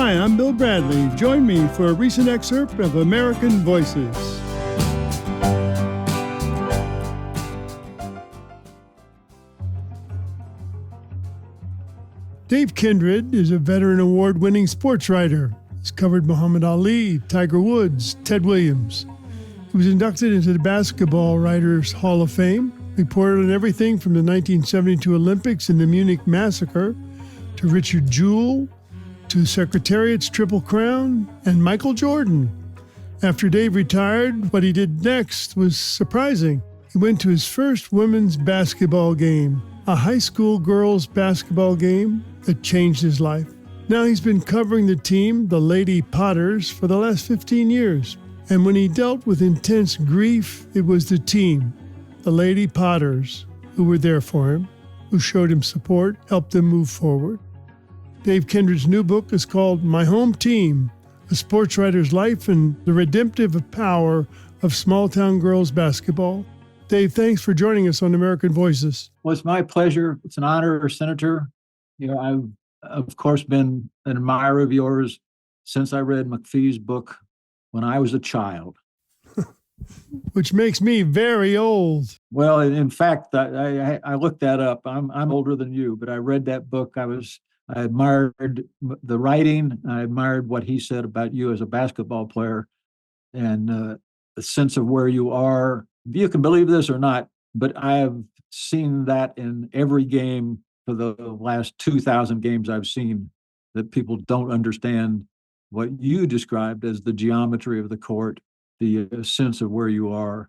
Hi, I'm Bill Bradley. Join me for a recent excerpt of American Voices. Dave Kindred is a veteran award-winning sports writer. He's covered Muhammad Ali, Tiger Woods, Ted Williams. He was inducted into the Basketball Writers Hall of Fame, reported on everything from the 1972 Olympics and the Munich Massacre to Richard Jewell, to Secretariat's Triple Crown, and Michael Jordan. After Dave retired, what he did next was surprising. He went to his first women's basketball game, a high school girls' basketball game that changed his life. Now he's been covering the team, the Lady Potters, for the last 15 years. And when he dealt with intense grief, it was the team, the Lady Potters, who were there for him, who showed him support, helped him move forward. Dave Kindred's new book is called My Home Team, A Sports Writer's Life and the Redemptive Power of Small-Town Girls Basketball. Dave, thanks for joining us on American Voices. Well, it's my pleasure. It's an honor, Senator. I've, of course, been an admirer of yours since I read McPhee's book when I was a child. Which makes me very old. Well, in fact, I looked that up. I'm older than you, but I read that book. I admired the writing. I admired what he said about you as a basketball player and the sense of where you are. You can believe this or not, but I have seen that in every game for the last 2,000 games I've seen, that people don't understand what you described as the geometry of the court, the sense of where you are.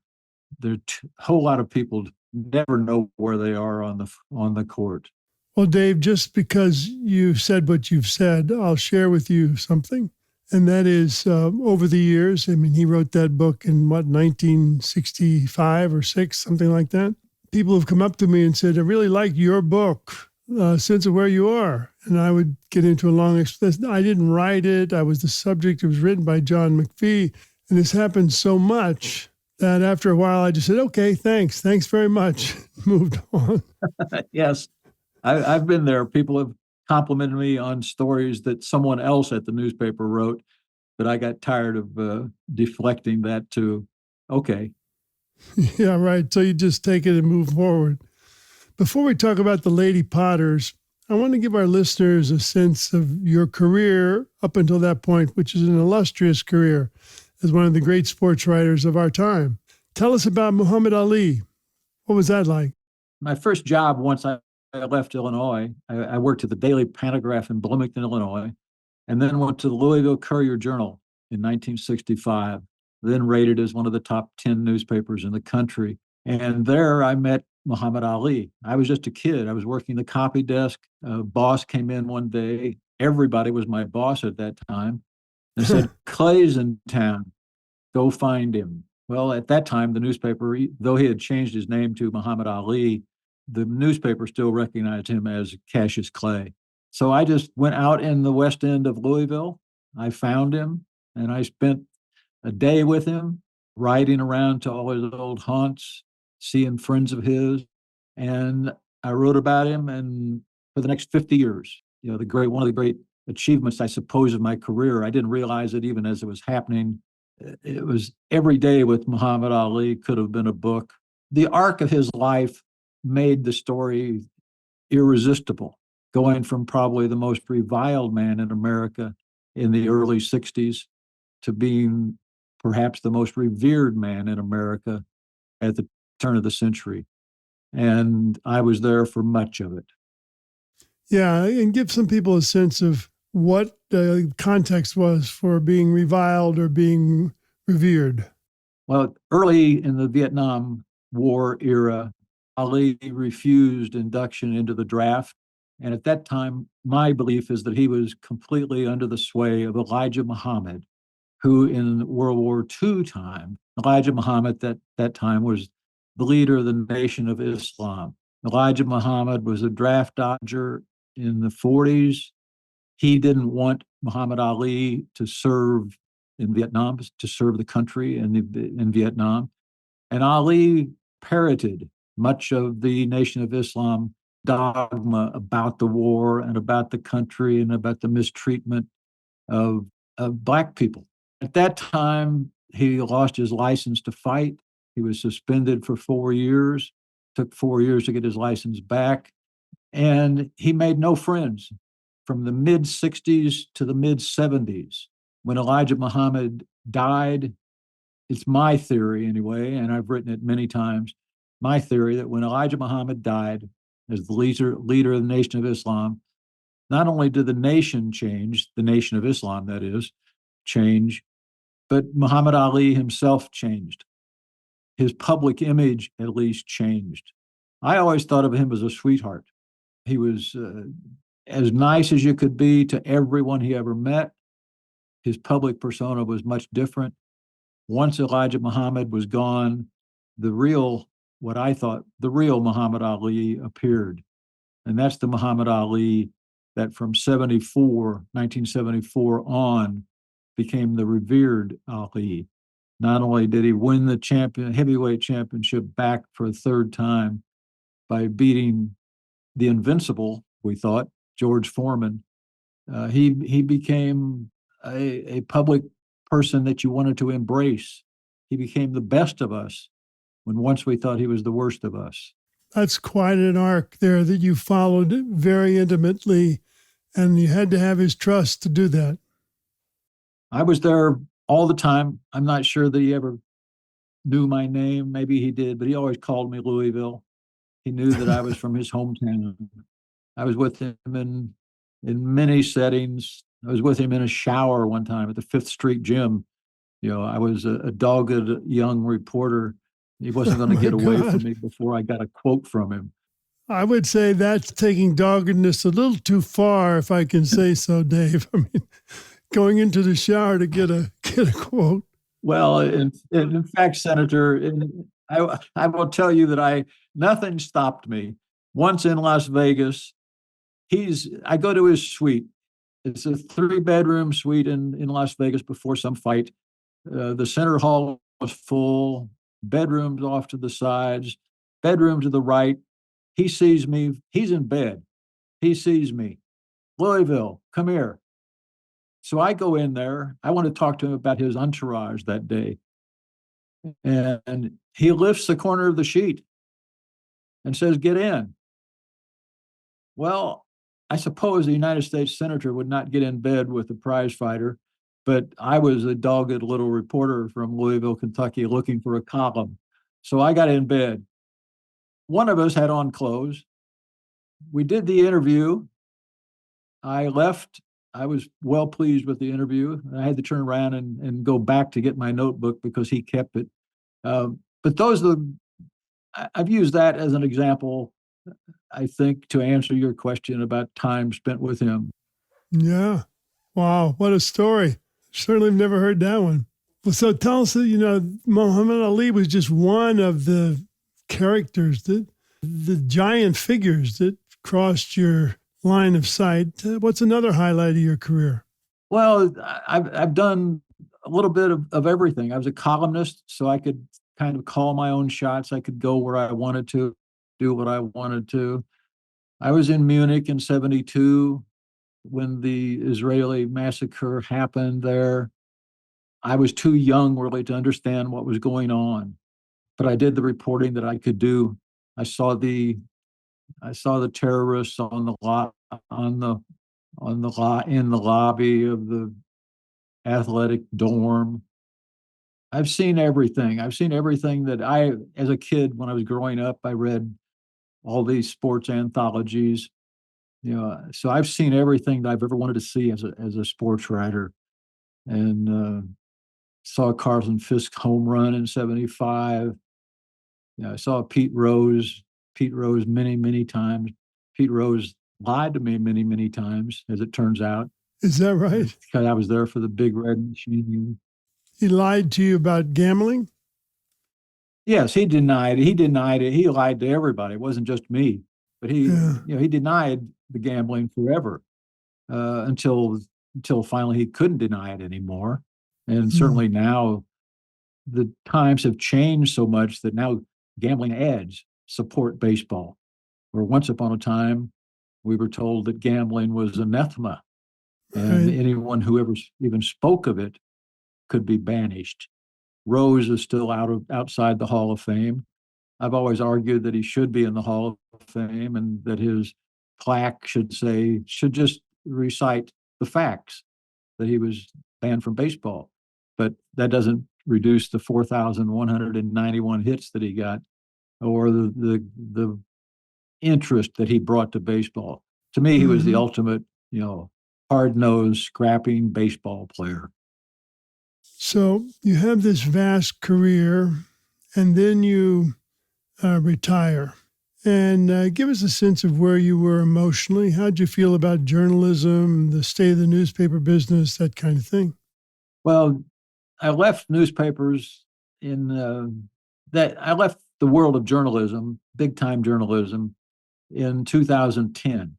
There's a whole lot of people never know where they are on the court. Well, Dave, just because you've said what you've said, I'll share with you something. And that is, over the years, he wrote that book in, 1965 or 6, something like that. People have come up to me and said, I really like your book, Sense of Where You Are. And I would get into a long explanation. I didn't write it. I was the subject. It was written by John McPhee. And this happened so much that after a while, I just said, okay, thanks. Thanks very much. Moved on. Yes. I've been there. People have complimented me on stories that someone else at the newspaper wrote, but I got tired of deflecting that to, okay. Yeah, right. So you just take it and move forward. Before we talk about the Lady Potters, I want to give our listeners a sense of your career up until that point, which is an illustrious career as one of the great sports writers of our time. Tell us about Muhammad Ali. What was that like? My first job once I left Illinois, I worked at the Daily Pantograph in Bloomington, Illinois, and then went to the Louisville Courier-Journal in 1965, then rated as one of the top 10 newspapers in the country. And there I met Muhammad Ali. I was just a kid. I was working the copy desk. A boss came in one day. Everybody was my boss at that time. And said, Clay's in town. Go find him. Well, at that time, the newspaper, though he had changed his name to Muhammad Ali, the newspaper still recognized him as Cassius Clay. So I just went out in the west end of Louisville. I found him, and I spent a day with him, riding around to all his old haunts, seeing friends of his. And I wrote about him, and for the next 50 years, one of the great achievements, I suppose, of my career. I didn't realize it even as it was happening. It was every day with Muhammad Ali could have been a book. The arc of his life made the story irresistible, going from probably the most reviled man in America in the early 60s to being perhaps the most revered man in America at the turn of the century. And I was there for much of it. Yeah, and give some people a sense of what the context was for being reviled or being revered. Well, early in the Vietnam War era, Ali refused induction into the draft. And at that time, my belief is that he was completely under the sway of Elijah Muhammad, who in World War II time, Elijah Muhammad at that time was the leader of the Nation of Islam. Elijah Muhammad was a draft dodger in the 40s. He didn't want Muhammad Ali to serve in Vietnam, to serve the country in Vietnam. And Ali parroted much of the Nation of Islam dogma about the war and about the country and about the mistreatment of, of black people. At that time, he lost his license to fight. He was suspended for 4 years, took 4 years to get his license back. And he made no friends from the mid 60s to the mid 70s. When Elijah Muhammad died, it's my theory anyway, and I've written it many times, my theory that when Elijah Muhammad died as the leader of the Nation of Islam, not only did the nation change, the Nation of Islam, that is, change, but Muhammad Ali himself changed. His public image, at least, changed. I always thought of him as a sweetheart. He was as nice as you could be to everyone he ever met. His public persona was much different. Once Elijah Muhammad was gone, what I thought, the real Muhammad Ali appeared. And that's the Muhammad Ali that from 1974 on, became the revered Ali. Not only did he win the heavyweight championship back for a third time by beating the invincible, we thought, George Foreman, he became a public person that you wanted to embrace. He became the best of us when once we thought he was the worst of us. That's quite an arc there that you followed very intimately, and you had to have his trust to do that. I was there all the time. I'm not sure that he ever knew my name. Maybe he did, but he always called me Louisville. He knew that I was from his hometown. I was with him in many settings. I was with him in a shower one time at the Fifth Street Gym. I was a dogged young reporter. He wasn't going to get away from me before I got a quote from him. I would say that's taking doggedness a little too far, if I can say so, Dave. I mean, going into the shower to get a quote. Well, in fact, Senator, I will tell you that nothing stopped me. Once in Las Vegas, I go to his suite. It's a 3-bedroom suite in Las Vegas before some fight. The center hall was full, bedrooms off to the sides, bedroom to the right. He sees me. He's in bed. He sees me. Louisville, come here. So I go in there. I want to talk to him about his entourage that day. And he lifts the corner of the sheet and says, "Get in." Well, I suppose the United States Senator would not get in bed with a prize fighter, but I was a dogged little reporter from Louisville, Kentucky, looking for a column. So I got in bed. One of us had on clothes. We did the interview. I left. I was well pleased with the interview. I had to turn around and go back to get my notebook because he kept it. But I've used that as an example, I think, to answer your question about time spent with him. Yeah. Wow. What a story. Certainly have never heard that one. Well, so tell us, Muhammad Ali was just one of the characters, the giant figures that crossed your line of sight. What's another highlight of your career? Well, I've done a little bit of everything. I was a columnist, so I could kind of call my own shots. I could go where I wanted to, do what I wanted to. I was in Munich in 1972 when the Israeli massacre happened there. I was too young really to understand what was going on, but I did the reporting that I could do. I saw the terrorists in the lobby of the athletic dorm. I've seen everything. I've seen everything that as a kid, when I was growing up, I read all these sports anthologies. So I've seen everything that I've ever wanted to see as a sports writer, and saw Carlton Fisk home run in 1975. I saw Pete Rose many, many times. Pete Rose lied to me many, many times, as it turns out. Is that right? Because I was there for the Big Red Machine. He lied to you about gambling? Yes, he denied it. He denied it. He lied to everybody. It wasn't just me, but he denied the gambling forever until finally he couldn't deny it anymore. And certainly now the times have changed so much that now gambling ads support baseball. Where once upon a time we were told that gambling was anathema. and Right. anyone who ever even spoke of it could be banished. Rose is still outside the Hall of Fame. I've always argued that he should be in the Hall of Fame and that his plaque should just recite the facts that he was banned from baseball. But that doesn't reduce the 4,191 hits that he got or the interest that he brought to baseball. To me, he was the ultimate, hard-nosed, scrapping baseball player. So you have this vast career, and then you retire. And give us a sense of where you were emotionally. How'd you feel about journalism, the state of the newspaper business, that kind of thing? Well, I left newspapers I left the world of journalism, big time journalism, in 2010.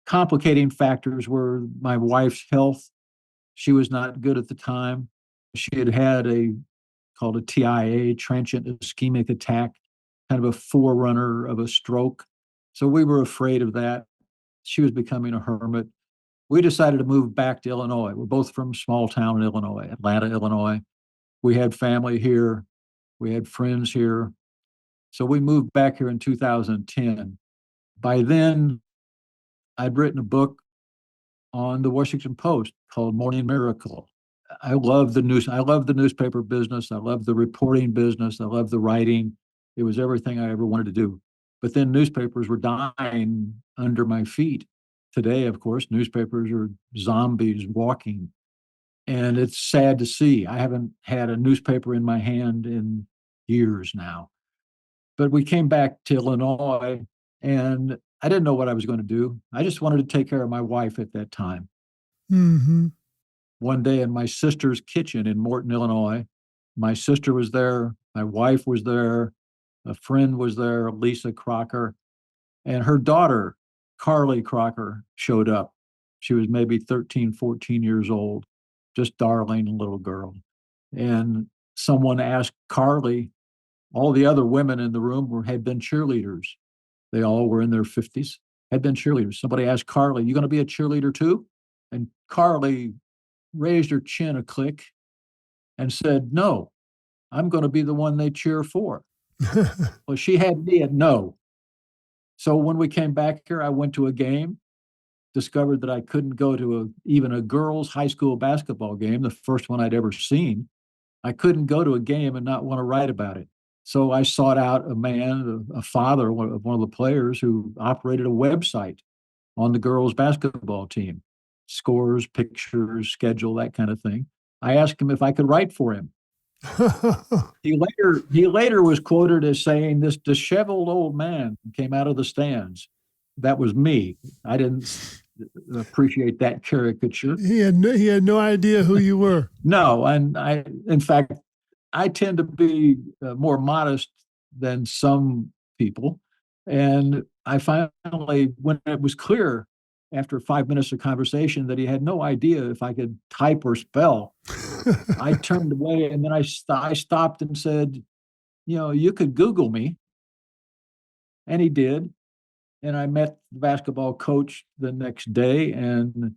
Complicating factors were my wife's health. She was not good at the time. She had called a TIA, transient ischemic attack, kind of a forerunner of a stroke. So we were afraid of that. She was becoming a hermit. We decided to move back to Illinois. We're both from small town in Illinois, Atlanta, Illinois. We had family here. We had friends here. So we moved back here in 2010. By then, I'd written a book on the Washington Post called Morning Miracle. I love the newspaper business. I love the reporting business. I love the writing. It was everything I ever wanted to do. But then newspapers were dying under my feet. Today, of course, newspapers are zombies walking. And it's sad to see. I haven't had a newspaper in my hand in years now. But we came back to Illinois, and I didn't know what I was going to do. I just wanted to take care of my wife at that time. Mm-hmm. One day in my sister's kitchen in Morton, Illinois, my sister was there, my wife was there, a friend was there, Lisa Crocker, and her daughter, Carly Crocker, showed up. She was maybe 13, 14 years old, just darling little girl. And someone asked Carly, all the other women in the room had been cheerleaders. They all were in their 50s, had been cheerleaders. Somebody asked Carly, you going to be a cheerleader too? And Carly raised her chin a click and said, no, I'm going to be the one they cheer for. Well, she had me at no. So when we came back here, I went to a game, discovered that I couldn't go to even a girls' high school basketball game, the first one I'd ever seen. I couldn't go to a game and not want to write about it. So I sought out a man, a father of one of the players who operated a website on the girls' basketball team, scores, pictures, schedule, that kind of thing. I asked him if I could write for him. He later was quoted as saying, this disheveled old man came out of the stands. That was me. I didn't appreciate that caricature. He had no idea who you were. No, and in fact, I tend to be more modest than some people. And I finally, when it was clear after 5 minutes of conversation that he had no idea if I could type or spell, I turned away and then I stopped and said, you could Google me. And he did. And I met the basketball coach the next day. And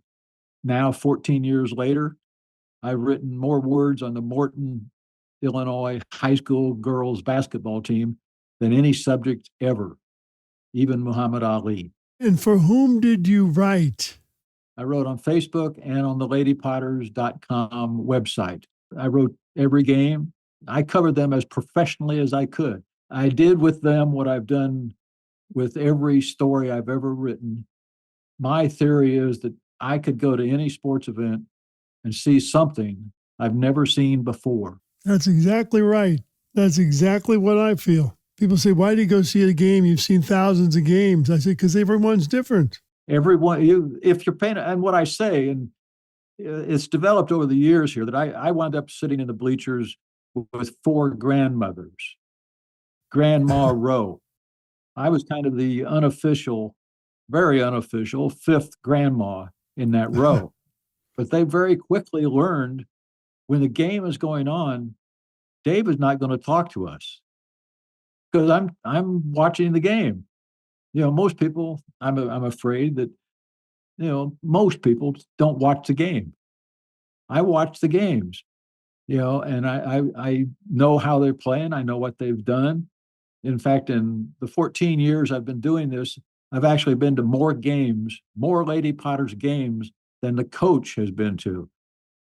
now, 14 years later, I've written more words on the Morton, Illinois high school girls basketball team than any subject ever, even Muhammad Ali. And for whom did you write? I wrote on Facebook and on the ladypotters.com website. I wrote every game. I covered them as professionally as I could. I did with them what I've done with every story I've ever written. My theory is that I could go to any sports event and see something I've never seen before. That's exactly right. That's exactly what I feel. People say, why do you go see a game? You've seen thousands of games. I say, because everyone's different. If you're paying, and what I say, and it's developed over the years here, that I wound up sitting in the bleachers with four grandmothers, Grandma Rowe. I was kind of the unofficial, very unofficial fifth grandma in that row. But they very quickly learned when the game is going on, Dave is not going to talk to us because I'm watching the game. Most people, I'm afraid that most people don't watch the game. I watch the games, and I know how they're playing. I know what they've done. In fact, in the 14 years I've been doing this, I've actually been to more games, more Lady Potters games than the coach has been to,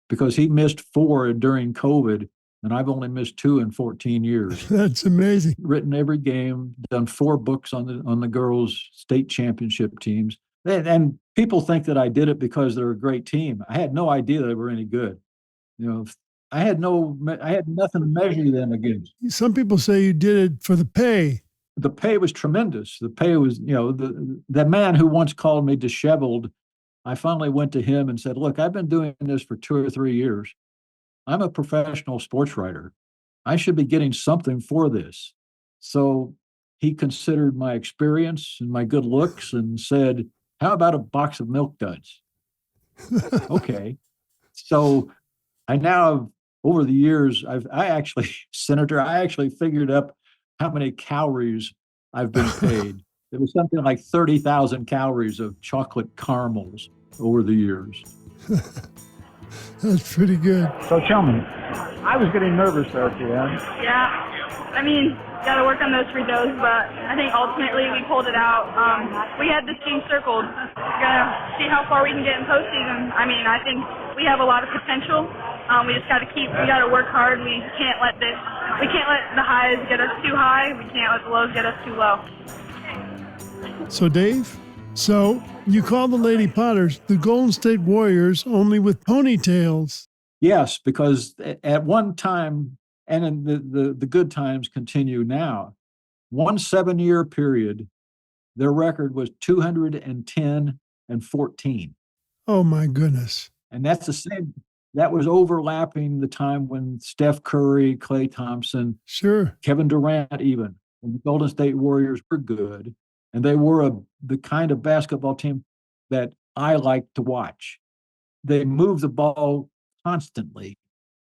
because he missed 4 during COVID, and I've only missed 2 in 14 years. That's amazing. Written every game, done 4 books on the girls' state championship teams. And people think that I did it because they're a great team. I had no idea they were any good. I had nothing to measure them against. Some people say you did it for the pay. The pay was tremendous. The pay was, the man who once called me disheveled, I finally went to him and said, look, I've been doing this for 2 or 3 years. I'm a professional sports writer. I should be getting something for this. So he considered my experience and my good looks and said, how about a box of Milk Duds? Okay. So I now, over the years, I actually figured up how many calories I've been paid. It was something like 30,000 calories of chocolate caramels over the years. That's pretty good. So tell me, I was getting nervous there at the end. Yeah, I mean, got to work on those free throws, but I think ultimately we pulled it out. We had this team circled. Got to see how far we can get in postseason. I mean, I think we have a lot of potential. We just got to work hard. We can't let the highs get us too high. We can't let the lows get us too low. So Dave, you call the Lady Potters the Golden State Warriors only with ponytails. Yes, because at one time, and in the good times continue now, one 7-year period, their record was 210-14. Oh my goodness. And that's the same. That was overlapping the time when Steph Curry, Klay Thompson, sure, Kevin Durant, even, and the Golden State Warriors were good. And they were the kind of basketball team that I like to watch. They moved the ball constantly.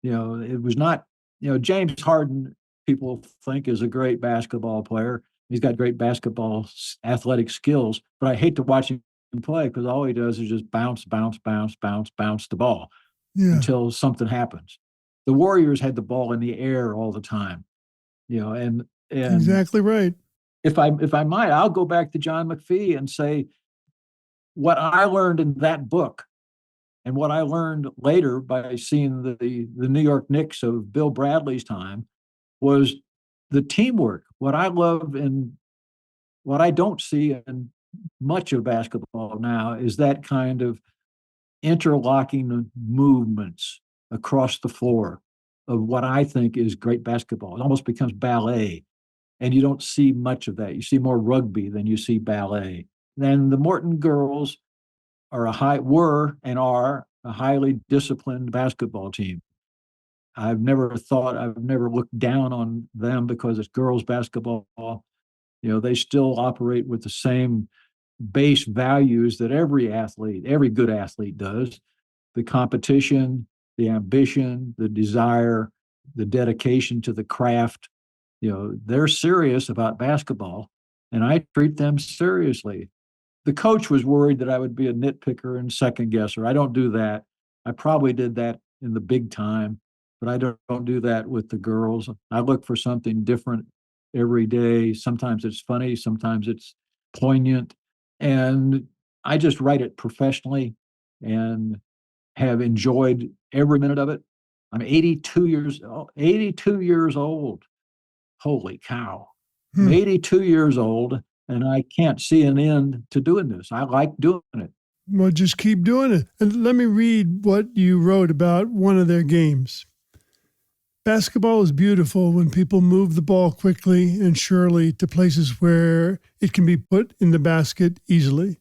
It was not, James Harden, people think, is a great basketball player. He's got great basketball athletic skills, but I hate to watch him play because all he does is just bounce the ball until something happens. The Warriors had the ball in the air all the time, and exactly right. If I might, I'll go back to John McPhee and say what I learned in that book and what I learned later by seeing the New York Knicks of Bill Bradley's time was the teamwork. What I love and what I don't see in much of basketball now is that kind of interlocking movements across the floor of what I think is great basketball. It almost becomes ballet. And you don't see much of that. You see more rugby than you see ballet. Then the Morton girls were and are a highly disciplined basketball team. I've never looked down on them because it's girls basketball. They still operate with the same base values that every good athlete does. The competition, the ambition, the desire, the dedication to the craft. They're serious about basketball, and I treat them seriously. The coach was worried that I would be a nitpicker and second guesser. I don't do that. I probably did that in the big time, but I don't do that with the girls. I look for something different every day. Sometimes it's funny, sometimes it's poignant, and I just write it professionally and have enjoyed every minute of it. I'm 82 years old. Holy cow. I'm 82 years old, and I can't see an end to doing this. I like doing it. Well, just keep doing it. And let me read what you wrote about one of their games. Basketball is beautiful when people move the ball quickly and surely to places where it can be put in the basket easily.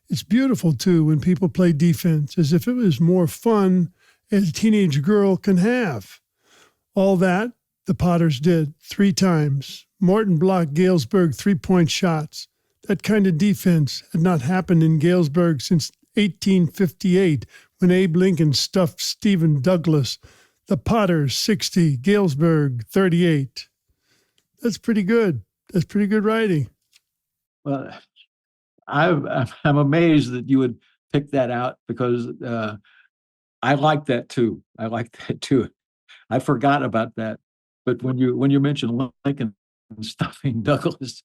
It's beautiful, too, when people play defense as if it was more fun as a teenage girl can have. All that the Potters did 3 times. Morton blocked Galesburg 3-point shots. That kind of defense had not happened in Galesburg since 1858 when Abe Lincoln stuffed Stephen Douglas. The Potters 60, Galesburg 38. That's pretty good. That's pretty good writing. Well, I'm amazed that you would picked that out because I like that too. I forgot about that. But when you mentioned Lincoln stuffing Douglas,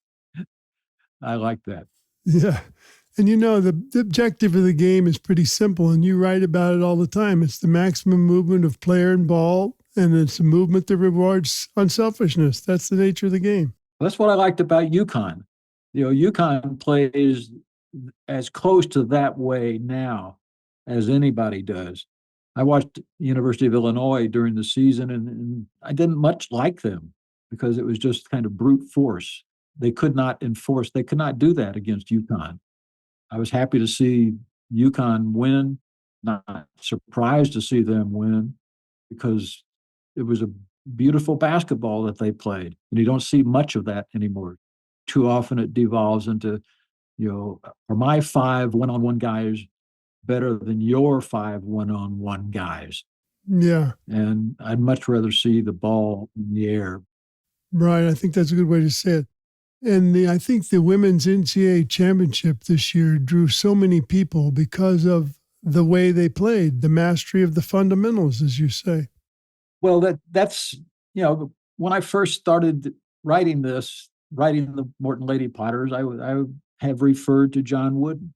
I like that. Yeah. And the objective of the game is pretty simple, and you write about it all the time. It's the maximum movement of player and ball, and it's a movement that rewards unselfishness. That's the nature of the game. That's what I liked about UConn. UConn plays as close to that way now as anybody does. I watched University of Illinois during the season, and I didn't much like them because it was just kind of brute force. They could not enforce. They could not do that against UConn. I was happy to see UConn win, not surprised to see them win because it was a beautiful basketball that they played. And you don't see much of that anymore. Too often it devolves into, are my 5 one-on-one guys better than your 5 one-on-one guys? Yeah. And I'd much rather see the ball in the air. Right. I think that's a good way to say it. And I think the women's NCAA championship this year drew so many people because of the way they played, the mastery of the fundamentals, as you say. Well, that's when I first started writing the Morton Lady Potters, I have referred to John Wooden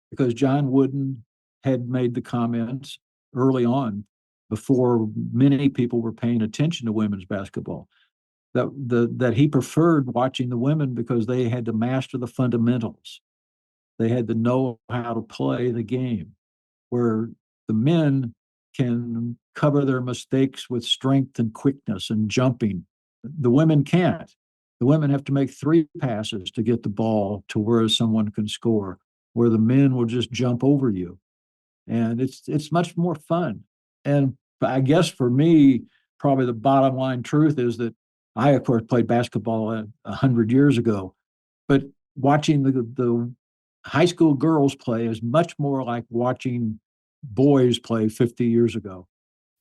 because John Wooden had made the comments early on before many people were paying attention to women's basketball. That he preferred watching the women because they had to master the fundamentals. They had to know how to play the game, where the men can cover their mistakes with strength and quickness and jumping. The women can't. The women have to make 3 passes to get the ball to where someone can score, where the men will just jump over you. And it's much more fun. And I guess for me, probably the bottom line truth is that I, of course, played basketball 100 years ago, but watching the high school girls play is much more like watching boys play 50 years ago.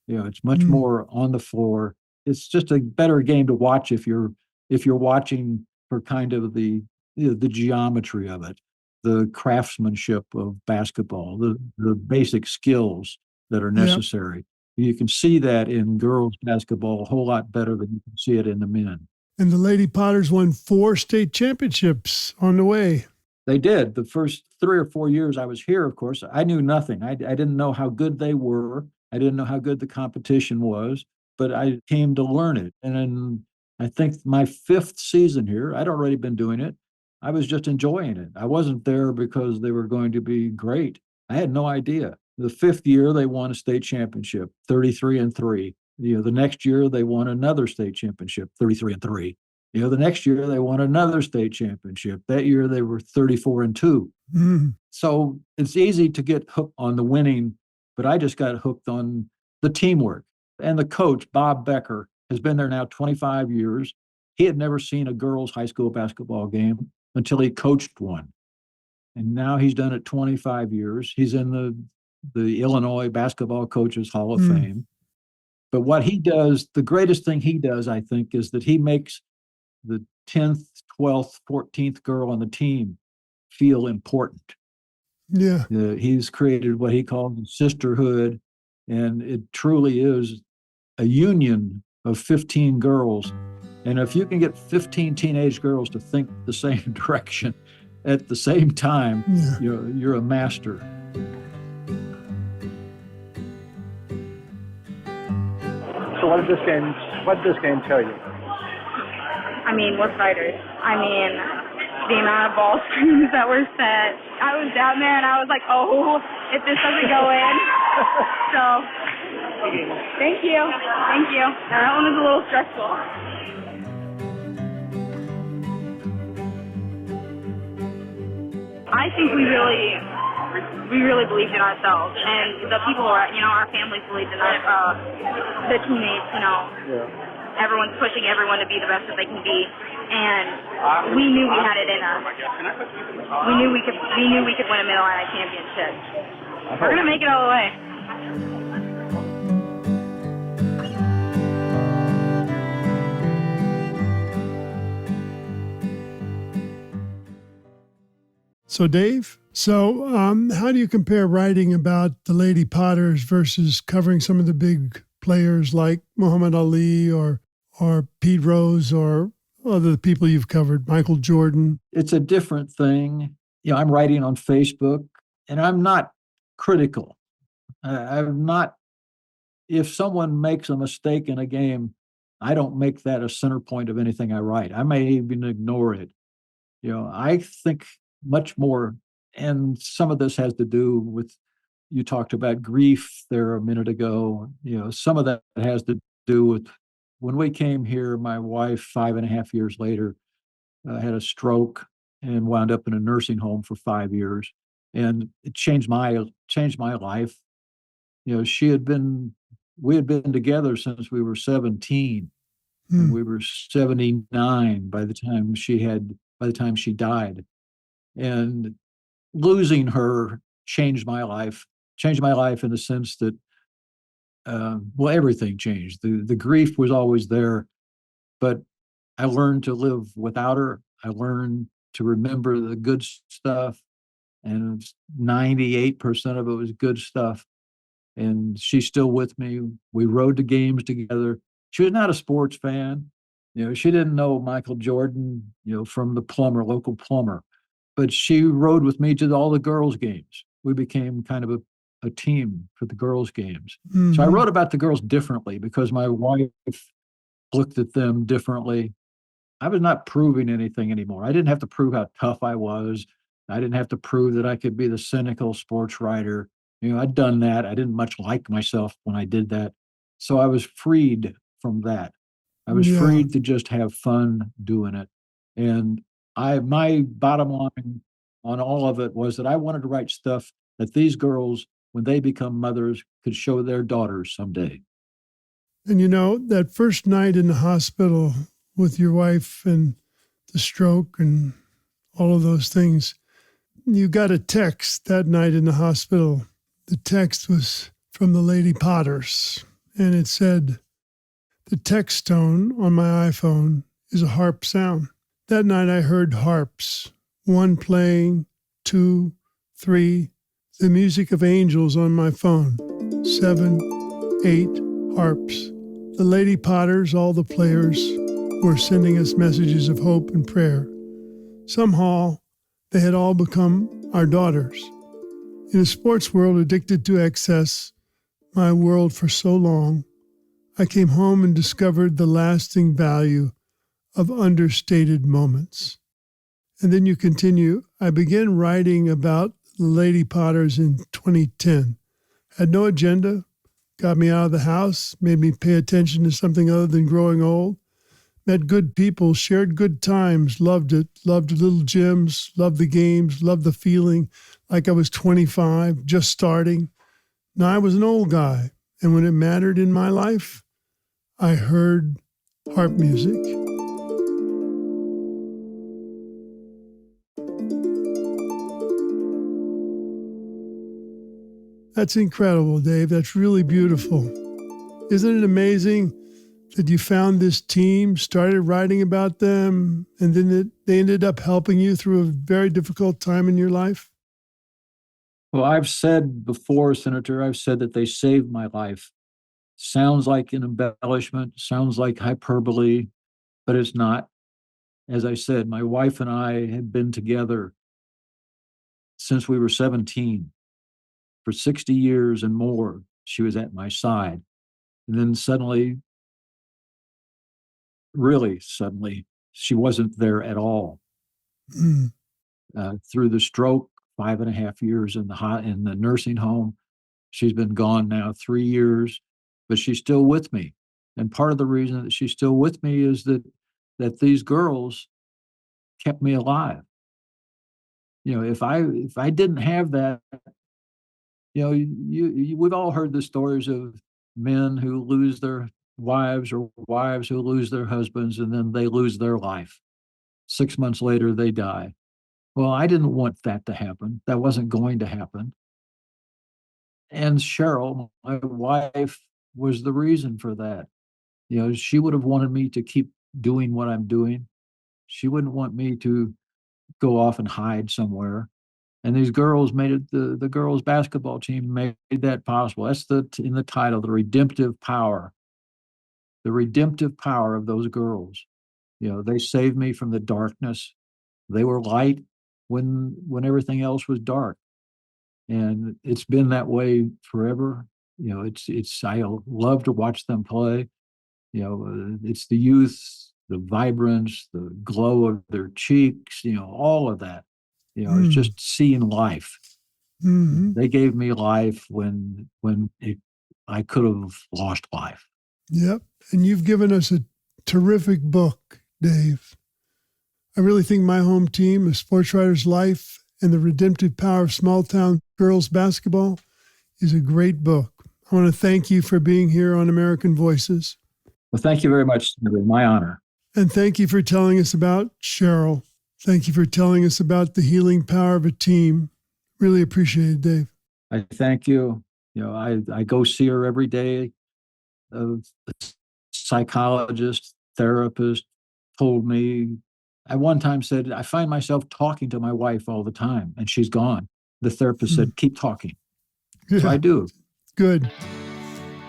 It's much more on the floor. It's just a better game to watch if you're watching for kind of the geometry of it, the craftsmanship of basketball, the basic skills that are necessary. Yep. You can see that in girls basketball a whole lot better than you can see it in the men. And the Lady Potters won 4 state championships on the way. They did. The first 3 or 4 years I was here, of course, I knew nothing. I didn't know how good they were. I didn't know how good the competition was, but I came to learn it. And then I think my 5th season here, I'd already been doing it. I was just enjoying it. I wasn't there because they were going to be great. I had no idea. The 5th year, they won a state championship, 33-3. The next year, they won another state championship, 33-3. The next year, they won another state championship. That year, they were 34-2. So it's easy to get hooked on the winning, but I just got hooked on the teamwork. And the coach, Bob Becker, has been there now 25 years. He had never seen a girls' high school basketball game until he coached one. And now he's done it 25 years. He's in the Illinois Basketball Coaches Hall of Fame. But what he does, the greatest thing he does, I think, is that he makes the 10th, 12th, 14th girl on the team feel important. Yeah. He's created what he calls a sisterhood, and it truly is a union of 15 girls. And if you can get 15 teenage girls to think the same direction at the same time, you're a master. So what did this game tell you? I mean, we're fighters. I mean, the amount of ball screens that were set. I was down there and I was like, oh, if this doesn't go in. So, thank you. That one was a little stressful. I think we really believed in ourselves, and the people, our families believed in us, the teammates, Everyone's pushing everyone to be the best that they can be, and we knew we had it in us. We knew we could win a Mid-Atlantic championship. We're gonna make it all the way. So, Dave, So, how do you compare writing about the Lady Potters versus covering some of the big players like Muhammad Ali or Pete Rose or other people you've covered, Michael Jordan? It's a different thing. I'm writing on Facebook, and I'm not critical. I'm not. If someone makes a mistake in a game, I don't make that a center point of anything I write. I may even ignore it. I think much more, and some of this has to do with, you talked about grief there a minute ago. Some of that has to do with when we came here, my wife, 5.5 years later, had a stroke and wound up in a nursing home for 5 years. And it changed my life. We had been together since we were 17, and we were 79 by the time she died. And losing her changed my life in the sense that, everything changed. The grief was always there, but I learned to live without her. I learned to remember the good stuff, and 98% of it was good stuff. And she's still with me. We rode to games together. She was not a sports fan. She didn't know Michael Jordan, from the local plumber, but she rode with me to all the girls' games. We became kind of a team for the girls' games. Mm-hmm. So I wrote about the girls differently because my wife looked at them differently. I was not proving anything anymore. I didn't have to prove how tough I was. I didn't have to prove that I could be the cynical sports writer. I'd done that. I didn't much like myself when I did that. So I was freed from that. I was freed to just have fun doing it. And my bottom line on all of it was that I wanted to write stuff that these girls, when they become mothers, could show their daughters someday. And that first night in the hospital with your wife and the stroke and all of those things, you got a text that night in the hospital. The text was from the Lady Potters, and it said, "The text tone on my iPhone is a harp sound." That night I heard harps, 1 playing, 2, 3, the music of angels on my phone, 7, 8 harps. The Lady Potters, all the players, were sending us messages of hope and prayer. Somehow, they had all become our daughters. In a sports world addicted to excess, my world for so long, I came home and discovered the lasting value of understated moments. And then you continue, I began writing about the Lady Potters in 2010. Had no agenda, got me out of the house, made me pay attention to something other than growing old. Met good people, shared good times, loved it, loved little gyms, loved the games, loved the feeling like I was 25, just starting. Now I was an old guy, and when it mattered in my life, I heard harp music. That's incredible, Dave. That's really beautiful. Isn't it amazing that you found this team, started writing about them, and then they ended up helping you through a very difficult time in your life? Well, I've said before, Senator, I've said that they saved my life. Sounds like an embellishment, sounds like hyperbole, but it's not. As I said, my wife and I had been together since we were 17. For 60 years and more, she was at my side. And then suddenly, really suddenly, she wasn't there at all. Through the stroke, 5.5 years in the nursing home, she's been gone now 3 years, but she's still with me. And part of the reason that she's still with me is that these girls kept me alive. If I didn't have that, we've all heard the stories of men who lose their wives or wives who lose their husbands, and then they lose their life. 6 months later, they die. Well, I didn't want that to happen. That wasn't going to happen. And Cheryl, my wife, was the reason for that. She would have wanted me to keep doing what I'm doing. She wouldn't want me to go off and hide somewhere. And these girls made it, the girls basketball team made that possible. That's in the title, the redemptive power of those girls. They saved me from the darkness. They were light when everything else was dark. And it's been that way forever. I love to watch them play. It's the youth, the vibrance, the glow of their cheeks, all of that. It's just seeing life. Mm-hmm. They gave me life when I could have lost life. Yep. And you've given us a terrific book, Dave. I really think My Home Team, A Sportswriter's Life and the Redemptive Power of Small Town Girls Basketball is a great book. I want to thank you for being here on American Voices. Well, thank you very much. My honor. And thank you for telling us about Cheryl. Thank you for telling us about the healing power of a team. Really appreciate it, Dave. I thank you. I go see her every day. A psychologist, therapist told me, I one time said, I find myself talking to my wife all the time, and she's gone. The therapist said, keep talking. Yeah. So I do. Good.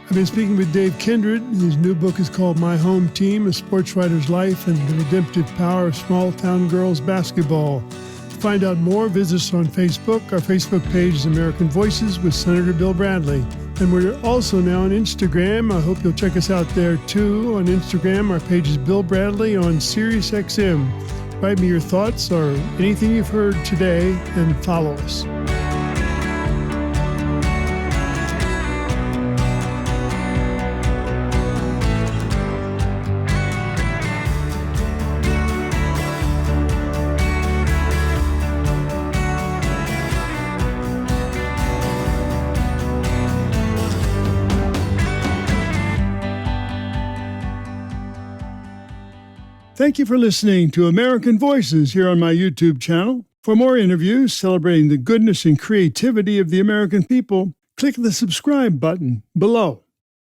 I've been speaking with Dave Kindred. His new book is called My Home Team, A Sportswriter's Life and the Redemptive Power of Small Town Girls Basketball. To find out more, visit us on Facebook. Our Facebook page is American Voices with Senator Bill Bradley. And we're also now on Instagram. I hope you'll check us out there too. On Instagram, our page is Bill Bradley on Sirius XM. Write me your thoughts or anything you've heard today and follow us. Thank you for listening to American Voices here on my YouTube channel. For more interviews celebrating the goodness and creativity of the American people, click the subscribe button below.